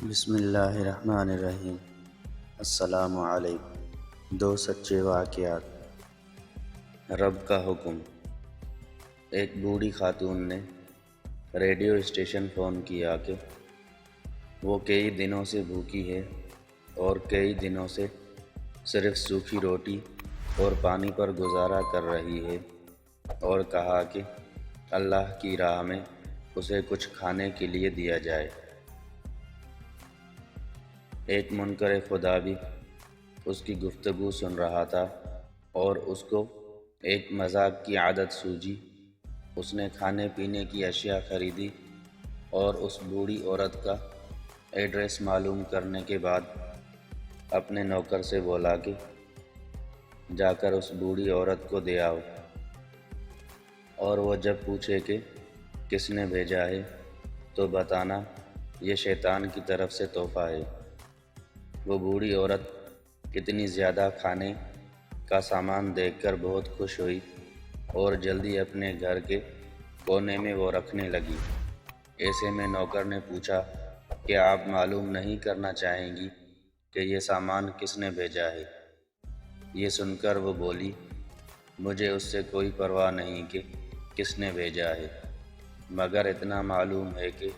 بسم اللہ الرحمن الرحیم۔ السلام علیکم۔ دو سچے واقعات۔ رب کا حکم۔ ایک بوڑھی خاتون نے ریڈیو اسٹیشن فون کیا کہ وہ کئی دنوں سے بھوکی ہے اور کئی دنوں سے صرف سوکھی روٹی اور پانی پر گزارا کر رہی ہے، اور کہا کہ اللہ کی راہ میں اسے کچھ کھانے کے لیے دیا جائے۔ ایک منکر خدا بھی اس کی گفتگو سن رہا تھا اور اس کو ایک مذاق کی عادت سوجی۔ اس نے کھانے پینے کی اشیاء خریدی اور اس بوڑھی عورت کا ایڈریس معلوم کرنے کے بعد اپنے نوکر سے بولا کہ جا کر اس بوڑھی عورت کو دے آؤ، اور وہ جب پوچھے کہ کس نے بھیجا ہے تو بتانا یہ شیطان کی طرف سے تحفہ ہے۔ وہ بوڑھی عورت کتنی زیادہ کھانے کا سامان دیکھ کر بہت خوش ہوئی اور جلدی اپنے گھر کے کونے میں وہ رکھنے لگی۔ ایسے میں نوکر نے پوچھا کہ آپ معلوم نہیں کرنا چاہیں گی کہ یہ سامان کس نے بھیجا ہے؟ یہ سن کر وہ بولی، مجھے اس سے کوئی پرواہ نہیں کہ کس نے بھیجا ہے، مگر اتنا معلوم ہے کہ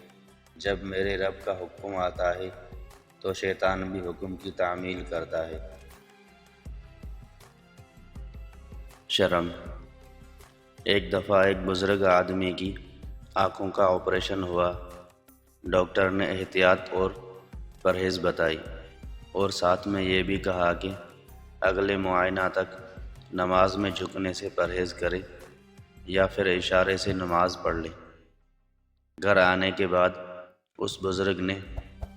جب میرے رب کا حکم آتا ہے تو شیطان بھی حکم کی تعمیل کرتا ہے۔ شرم۔ ایک دفعہ ایک بزرگ آدمی کی آنکھوں کا آپریشن ہوا۔ ڈاکٹر نے احتیاط اور پرہیز بتائی اور ساتھ میں یہ بھی کہا کہ اگلے معائنہ تک نماز میں جھکنے سے پرہیز کرے یا پھر اشارے سے نماز پڑھ لے۔ گھر آنے کے بعد اس بزرگ نے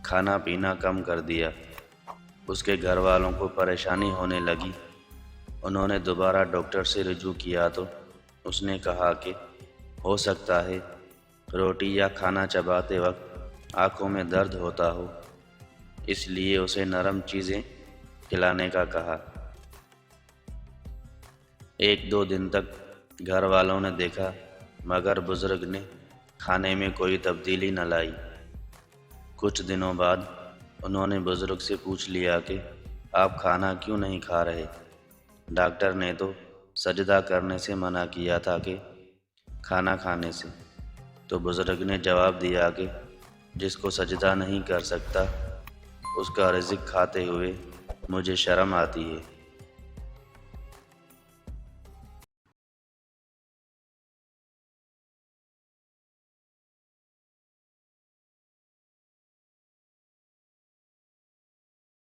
کھانا پینا کم کر دیا۔ اس کے گھر والوں کو پریشانی ہونے لگی۔ انہوں نے دوبارہ ڈاکٹر سے رجوع کیا تو اس نے کہا کہ ہو سکتا ہے روٹی یا کھانا چباتے وقت آنکھوں میں درد ہوتا ہو، اس لیے اسے نرم چیزیں کھلانے کا کہا۔ ایک دو دن تک گھر والوں نے دیکھا مگر بزرگ نے کھانے میں کوئی تبدیلی نہ لائی۔ کچھ دنوں بعد انہوں نے بزرگ سے پوچھ لیا کہ آپ کھانا کیوں نہیں کھا رہے؟ ڈاکٹر نے تو سجدہ کرنے سے منع کیا تھا کہ کھانا کھانے سے۔ تو بزرگ نے جواب دیا کہ جس کو سجدہ نہیں کر سکتا اس کا رزق کھاتے ہوئے مجھے شرم آتی ہے۔